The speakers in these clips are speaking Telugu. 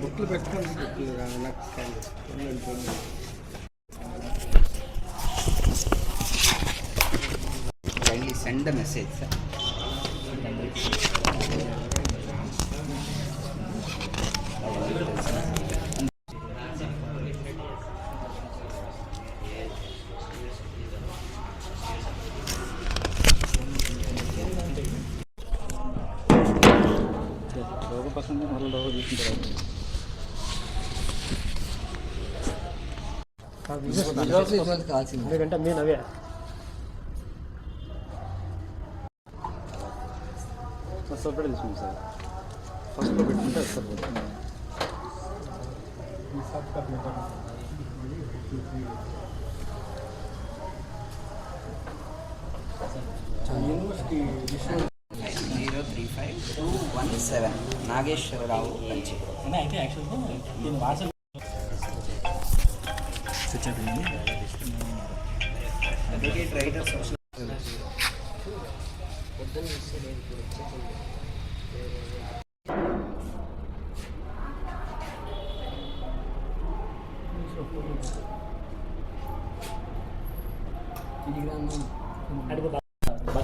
బుక్లు పెట్టుకోండి. Kindly send the message, sir. ఎందుకంటే మీరు అవే సపరేట్ తీసుకుంది సార్. ఫస్ట్లో పెట్టుకుంటే సరిపోతుంది. యూనివర్సిటీ 035217 నాగేశ్వరరావు కంచి. అయితే యాక్చువల్గా నేను WhatsApp advocate writer social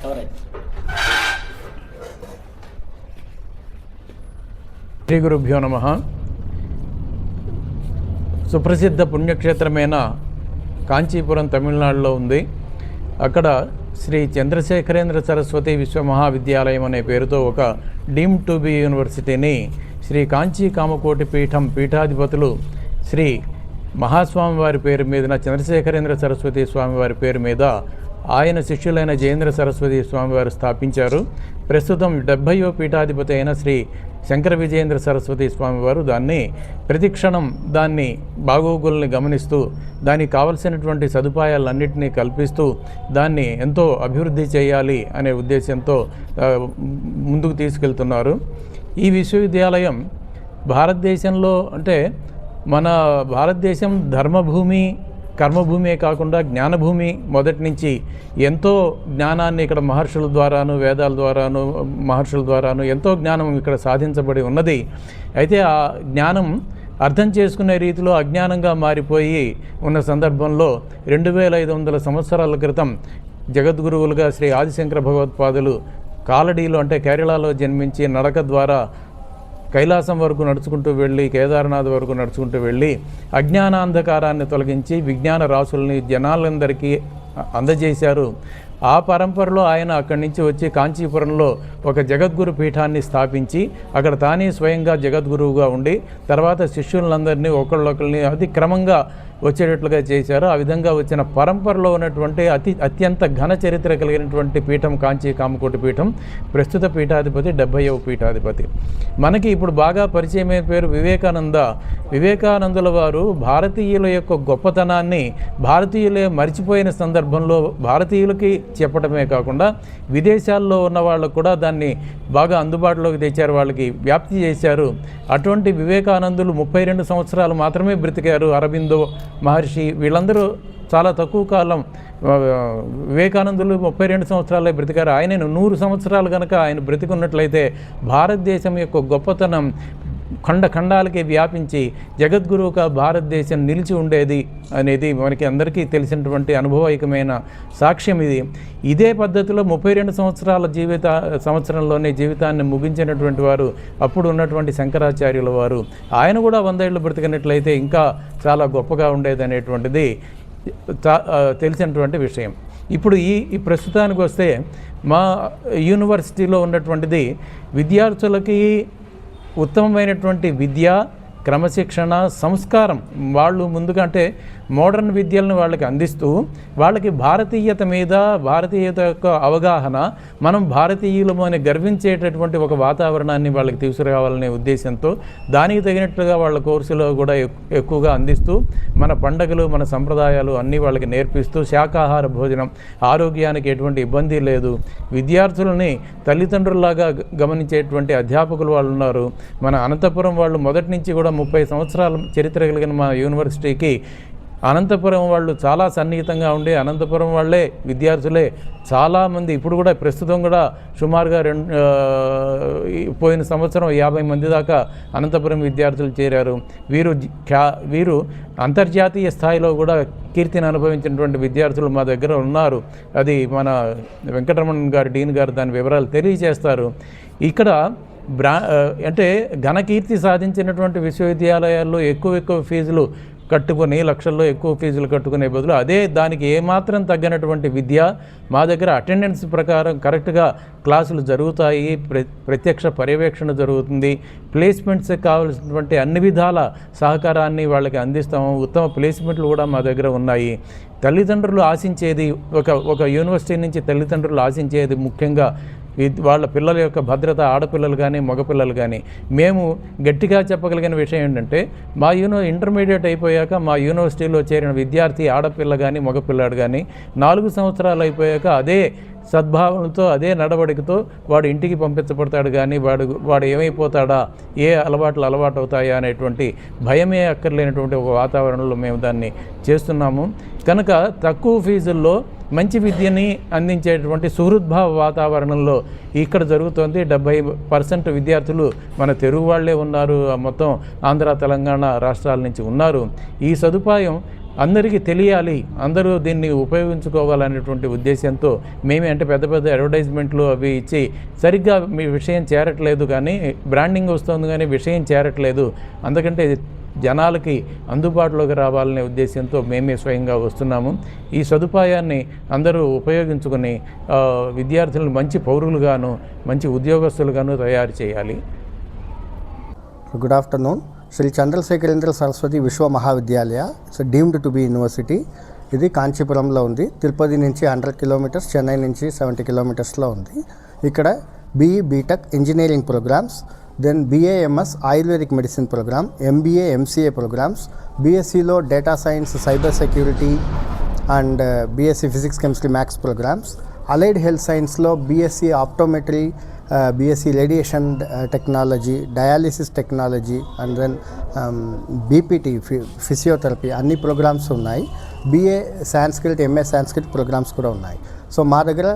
cover అయితే శ్రీ గురుభ్యో నమః. సుప్రసిద్ధ పుణ్యక్షేత్రమైన కాంచీపురం తమిళనాడులో ఉంది. అక్కడ శ్రీ చంద్రశేఖరేంద్ర సరస్వతి విశ్వమహావిద్యాలయం అనే పేరుతో ఒక డీమ్డ్ టు బి యూనివర్సిటీని శ్రీ కాంచీ కామకోటి పీఠం పీఠాధిపతులు శ్రీ మహాస్వామి వారి పేరు మీద, చంద్రశేఖరేంద్ర సరస్వతి స్వామివారి పేరు మీద ఆయన శిష్యులైన జయేంద్ర సరస్వతి స్వామివారు స్థాపించారు. ప్రస్తుతం 70వ పీఠాధిపతి అయిన శ్రీ శంకర విజయేంద్ర సరస్వతి స్వామివారు దాన్ని ప్రతిక్షణం దాన్ని బాగోగుల్ని గమనిస్తూ దానికి కావలసినటువంటి సదుపాయాలన్నింటినీ కల్పిస్తూ దాన్ని ఎంతో అభివృద్ధి చేయాలి అనే ఉద్దేశంతో ముందుకు తీసుకెళ్తున్నారు. ఈ విశ్వవిద్యాలయం భారతదేశంలో అంటే మన భారతదేశం ధర్మభూమి కర్మభూమే కాకుండా జ్ఞానభూమి. మొదటి నుంచి ఎంతో జ్ఞానాన్ని ఇక్కడ మహర్షుల ద్వారాను, వేదాల ద్వారాను, మహర్షుల ద్వారాను ఎంతో జ్ఞానం ఇక్కడ సాధించబడి ఉన్నది. అయితే ఆ జ్ఞానం అర్థం చేసుకునే రీతిలో అజ్ఞానంగా మారిపోయి ఉన్న సందర్భంలో 2500 సంవత్సరాల క్రితం జగద్గురువులుగా శ్రీ ఆదిశంకర భగవత్పాదులు కాలడీలో అంటే కేరళలో జన్మించి నడక ద్వారా కైలాసం వరకు నడుచుకుంటూ వెళ్ళి కేదార్నాథ్ వరకు నడుచుకుంటూ వెళ్ళి అజ్ఞానాంధకారాన్ని తొలగించి విజ్ఞాన రాసుల్ని జనాలందరికీ అందజేశారు. ఆ పరంపరలో ఆయన అక్కడి నుంచి వచ్చి కాంచీపురంలో ఒక జగద్గురు పీఠాన్ని స్థాపించి అక్కడ తానే స్వయంగా జగద్గురువుగా ఉండి తర్వాత శిష్యులందరినీ ఒకళ్ళొకరిని అతి క్రమంగా వచ్చేటట్లుగా చేశారు. ఆ విధంగా వచ్చిన పరంపరలో ఉన్నటువంటి అత్యంత ఘన చరిత్ర కలిగినటువంటి పీఠం కాంచీ కామకోటి పీఠం. ప్రస్తుత పీఠాధిపతి 70వ పీఠాధిపతి. మనకి ఇప్పుడు బాగా పరిచయమైన పేరు వివేకానంద. వివేకానందుల వారు భారతీయుల యొక్క గొప్పతనాన్ని భారతీయులే మర్చిపోయిన సందర్భంలో భారతీయులకి చెప్పడమే కాకుండా విదేశాల్లో ఉన్న వాళ్ళకు కూడా దాన్ని బాగా అందుబాటులోకి తెచ్చారు, వాళ్ళకి వ్యాప్తి చేశారు. అటువంటి వివేకానందులు 32 సంవత్సరాలు మాత్రమే బ్రతికారు. అరబిందో మహర్షి వీళ్ళందరూ చాలా తక్కువ కాలం. వివేకానందులు 32 సంవత్సరాలే బ్రతికారు. ఆయన 100 సంవత్సరాలు కనుక ఆయన బ్రతికున్నట్లయితే భారతదేశం యొక్క గొప్పతనం ఖండాలకి వ్యాపించి జగద్గురువుగా భారతదేశం నిలిచి ఉండేది అనేది మనకి అందరికీ తెలిసినటువంటి అనుభవైకమైన సాక్ష్యం ఇది. ఇదే పద్ధతిలో 32 సంవత్సరాల సంవత్సరంలోనే జీవితాన్ని ముగించినటువంటి వారు అప్పుడు ఉన్నటువంటి శంకరాచార్యుల వారు. ఆయన కూడా 100 ఏళ్ళు బ్రతికినట్లయితే ఇంకా చాలా గొప్పగా ఉండేది అనేటువంటిది తెలిసినటువంటి విషయం. ఇప్పుడు ఈ ప్రస్తుతానికి వస్తే మా యూనివర్సిటీలో ఉన్నటువంటిది విద్యార్థులకి ఉత్తమమైనటువంటి విద్య, క్రమశిక్షణ, సంస్కారం వాళ్ళు ముందుగా అంటే మోడర్న్ విద్యలను వాళ్ళకి అందిస్తూ వాళ్ళకి భారతీయత మీద భారతీయత యొక్క అవగాహన, మనం భారతీయులము అని గర్వించేటటువంటి ఒక వాతావరణాన్ని వాళ్ళకి తీసుకురావాలనే ఉద్దేశంతో దానికి తగినట్లుగా వాళ్ళ కోర్సులో కూడా ఎక్కువగా అందిస్తూ మన పండగలు మన సంప్రదాయాలు అన్నీ వాళ్ళకి నేర్పిస్తూ శాకాహార భోజనం, ఆరోగ్యానికి ఎటువంటి ఇబ్బంది లేదు. విద్యార్థులని తల్లిదండ్రుల్లాగా గమనించేటువంటి అధ్యాపకులు వాళ్ళు ఉన్నారు. మన అనంతపురం వాళ్ళు మొదటి నుంచి కూడా 30 సంవత్సరాల చరిత్ర కలిగిన మా యూనివర్సిటీకి అనంతపురం వాళ్ళు చాలా సన్నిహితంగా ఉండి అనంతపురం వాళ్ళే విద్యార్థులే చాలామంది ఇప్పుడు కూడా ప్రస్తుతం కూడా సుమారుగా పోయిన సంవత్సరం 50 మంది దాకా అనంతపురం విద్యార్థులు చేరారు. వీరు అంతర్జాతీయ స్థాయిలో కూడా కీర్తిని అనుభవించినటువంటి విద్యార్థులు మా దగ్గర ఉన్నారు. అది మన వెంకటరమణన్ గారు డీన్ గారు దాని వివరాలు తెలియజేస్తారు. ఇక్కడ అంటే ఘనకీర్తి సాధించినటువంటి విశ్వవిద్యాలయాల్లో ఎక్కువ ఫీజులు కట్టుకుని లక్షల్లో ఎక్కువ ఫీజులు కట్టుకునే బదులు అదే దానికి ఏమాత్రం తగ్గినటువంటి విద్య మా దగ్గర అటెండెన్స్ ప్రకారం కరెక్ట్గా క్లాసులు జరుగుతాయి, ప్రత్యక్ష పర్యవేక్షణ జరుగుతుంది, ప్లేస్మెంట్స్కి కావాల్సినటువంటి అన్ని విధాల సహకారాన్ని వాళ్ళకి అందిస్తాము. ఉత్తమ ప్లేస్మెంట్లు కూడా మా దగ్గర ఉన్నాయి. తల్లిదండ్రులు ఆశించేది ఒక యూనివర్సిటీ నుంచి తల్లిదండ్రులు ఆశించేది ముఖ్యంగా వాళ్ళ పిల్లల యొక్క భద్రత, ఆడపిల్లలు కానీ మగపిల్లలు కానీ. మేము గట్టిగా చెప్పగలిగిన విషయం ఏంటంటే మా ఇంటర్మీడియట్ అయిపోయాక మా యూనివర్సిటీలో చేరిన విద్యార్థి ఆడపిల్ల కానీ మగపిల్లాడు కానీ 4 సంవత్సరాలు అయిపోయాక అదే సద్భావనతో అదే నడవడికతో వాడు ఇంటికి పంపించబడతాడు. కానీ వాడు ఏమైపోతాడా, ఏ అలవాట్లు అలవాటు అవుతాయా అనేటువంటి భయమే అక్కర్లేనటువంటి ఒక వాతావరణంలో మేము దాన్ని చేస్తున్నాము. కనుక తక్కువ ఫీజుల్లో మంచి విద్యని అందించేటువంటి సుహృద్భావ వాతావరణంలో ఇక్కడ జరుగుతోంది. 70% విద్యార్థులు మన తెలుగు వాళ్ళే ఉన్నారు. మొత్తం ఆంధ్ర తెలంగాణ రాష్ట్రాల నుంచి ఉన్నారు. ఈ సదుపాయం అందరికీ తెలియాలి, అందరూ దీన్ని ఉపయోగించుకోవాలనేటువంటి ఉద్దేశంతో మేమే అంటే పెద్ద అడ్వర్టైజ్మెంట్లు అవి ఇచ్చి సరిగ్గా మీ విషయం చేరట్లేదు, కానీ బ్రాండింగ్ వస్తుంది కానీ విషయం చేరట్లేదు, అందుకంటే జనాలకి అందుబాటులోకి రావాలనే ఉద్దేశంతో మేమే స్వయంగా వస్తున్నాము. ఈ సదుపాయాన్ని అందరూ ఉపయోగించుకొని విద్యార్థులను మంచి పౌరులుగాను మంచి ఉద్యోగస్తులుగాను తయారు చేయాలి. Good afternoon. Shri Chandrasekharendra Saraswati Vishwa Mahavidyalaya it's deemed to be university. ఇది కాంచీపురంలో ఉంది. తిరుపతి నుంచి 100 కిలోమీటర్స్, చెన్నై నుంచి 70 కిలోమీటర్స్లో ఉంది. ఇక్కడ BE BTech engineering programmes, then BAMS Ayurvedic medicine programme, MBA MCA programmes, BScలో data science, cyber security and BSc physics chemistry maths programmes, allied health సైన్స్లో BSc optometry, BSc radiation technology, dialysis technology and then BPT physiotherapy అన్ని ప్రోగ్రామ్స్ ఉన్నాయి. BA Sanskrit, MA Sanskrit programmes కూడా ఉన్నాయి. సో మా దగ్గర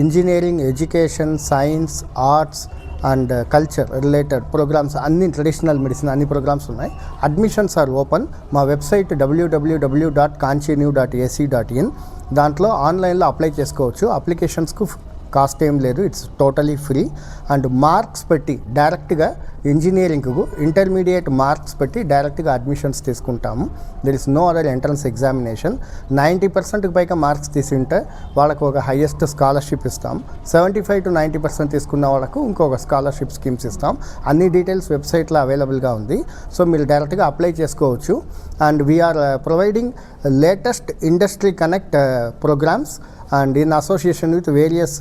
engineering, education, science, arts and culture related programmes అన్ని, ట్రెడిషనల్ మెడిసిన్ అన్ని ప్రోగ్రామ్స్ ఉన్నాయి. Admissions are open. మా వెబ్సైట్ www.kanchinew.ac.in. దాంట్లో ఆన్లైన్లో అప్లై చేసుకోవచ్చు. అప్లికేషన్స్కు కాస్ట్ ఏం లేదు, it's totally free. And marks పెట్టి డైరెక్ట్గా ఇంజనీరింగ్కు ఇంటర్మీడియట్ మార్క్స్ పెట్టి డైరెక్ట్గా అడ్మిషన్స్ తీసుకుంటాము. There is no other entrance examination. 90%కి పైగా మార్క్స్ తీసుంటే వాళ్ళకు ఒక హైయెస్ట్ స్కాలర్షిప్ ఇస్తాం. 75 to 90% తీసుకున్న వాళ్ళకు ఇంకొక స్కాలర్షిప్ స్కీమ్స్ ఇస్తాం. అన్ని డీటెయిల్స్ వెబ్సైట్లో అవైలబుల్గా ఉంది. సో మీరు డైరెక్ట్గా అప్లై చేసుకోవచ్చు. And we are providing latest industry connect programs and in association with various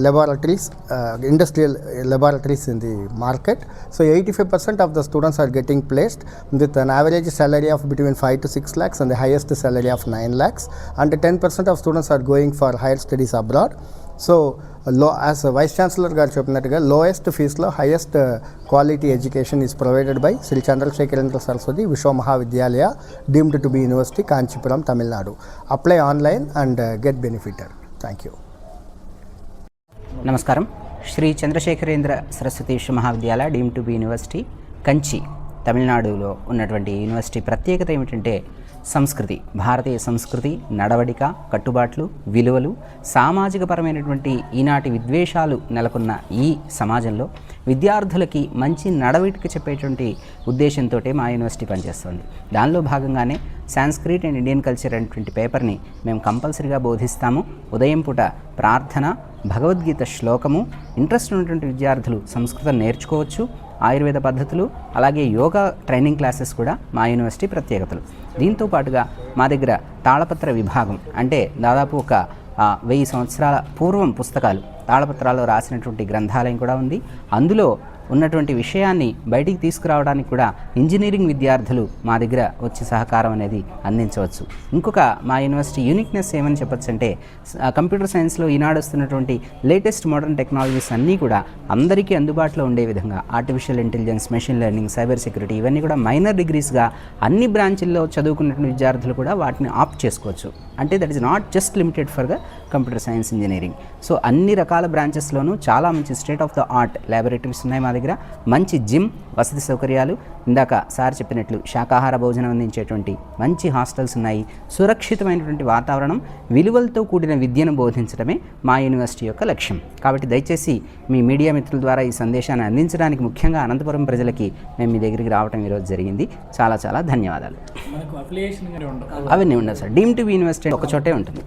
laboratories, industrial laboratories in the market. So 85% of the students are getting placed with an average salary of between 5 to 6 lakhs and the highest salary of 9 lakhs. And 10% of students are going for higher studies abroad. So as Vice Chancellor garu cheppinatuga, lowest fees lo highest quality education is provided by Sri Chandrasekharendra Saraswati Vishwa Mahavidyalaya, deemed to be University, Kanchipuram, Tamil Nadu. Apply online and get benefited. Thank you. నమస్కారం. Shri Chandrasekharendra Saraswati Vishwa Mahavidyalaya deemed to be university, Kanchi, తమిళనాడులో ఉన్నటువంటి యూనివర్సిటీ ప్రత్యేకత ఏమిటంటే సంస్కృతి, భారతీయ సంస్కృతి, నడవడిక, కట్టుబాట్లు, విలువలు, సామాజిక పరమైనటువంటి ఈనాటి విద్వేషాలు నెలకొన్న ఈ సమాజంలో విద్యార్థులకి మంచి నడవడిక చెప్పేటువంటి ఉద్దేశంతో మా యూనివర్సిటీ పనిచేస్తుంది. దానిలో భాగంగానే సాంస్క్రిట్ అండ్ ఇండియన్ కల్చర్ అనేటువంటి పేపర్ని మేము కంపల్సరీగా బోధిస్తాము. ఉదయం పూట ప్రార్థన, భగవద్గీత శ్లోకము, ఇంట్రెస్ట్ ఉన్నటువంటి విద్యార్థులు సంస్కృతం నేర్చుకోవచ్చు. ఆయుర్వేద పద్ధతులు, అలాగే యోగా ట్రైనింగ్ క్లాసెస్ కూడా మా యూనివర్సిటీ ప్రత్యేకతలు. దీంతో పాటుగా మా దగ్గర తాళపత్ర విభాగం, అంటే దాదాపు ఒక 1000 సంవత్సరాల పూర్వం పుస్తకాలు తాళపత్రాల్లో రాసినటువంటి గ్రంథాలయం కూడా ఉంది. అందులో ఉన్నటువంటి విషయాన్ని బయటికి తీసుకురావడానికి కూడా ఇంజనీరింగ్ విద్యార్థులు మా దగ్గర వచ్చి సహకారం అనేది అందించవచ్చు. ఇంకొక మా యూనివర్సిటీ యూనిక్నెస్ ఏమని చెప్పొచ్చు అంటే కంప్యూటర్ సైన్స్లో ఈనాడు వస్తున్నటువంటి లేటెస్ట్ మోడర్న్ టెక్నాలజీస్ అన్నీ కూడా అందరికీ అందుబాటులో ఉండే విధంగా artificial intelligence, machine learning, cyber security ఇవన్నీ కూడా మైనర్ డిగ్రీస్గా అన్ని బ్రాంచుల్లో చదువుకున్నటువంటి విద్యార్థులు కూడా వాటిని ఆప్ట్ చేసుకోవచ్చు. అంటే that is not just limited for the computer science engineering. So అన్ని రకాల బ్రాంచెస్లోనూ చాలా మంచి state of the art laboratories ఉన్నాయి మా దగ్గర. మంచి జిమ్ వసతి సౌకర్యాలు, ఇందాక సార్ చెప్పినట్లు శాకాహార భోజనం అందించేటువంటి మంచి హాస్టల్స్ ఉన్నాయి. సురక్షితమైనటువంటి వాతావరణం, విలువలతో కూడిన విద్యను బోధించడమే మా యూనివర్సిటీ యొక్క లక్ష్యం. కాబట్టి దయచేసి మీ మీడియా మిత్రుల ద్వారా ఈ సందేశాన్ని అందించడానికి ముఖ్యంగా అనంతపురం ప్రజలకి మేము మీ దగ్గరికి రావడం ఈరోజు జరిగింది. చాలా చాలా ధన్యవాదాలు. మనకు అఫిలియేషన్ అవన్నీ ఉండవు sir. Deem to be university ఒక చోటే ఉంటుంది.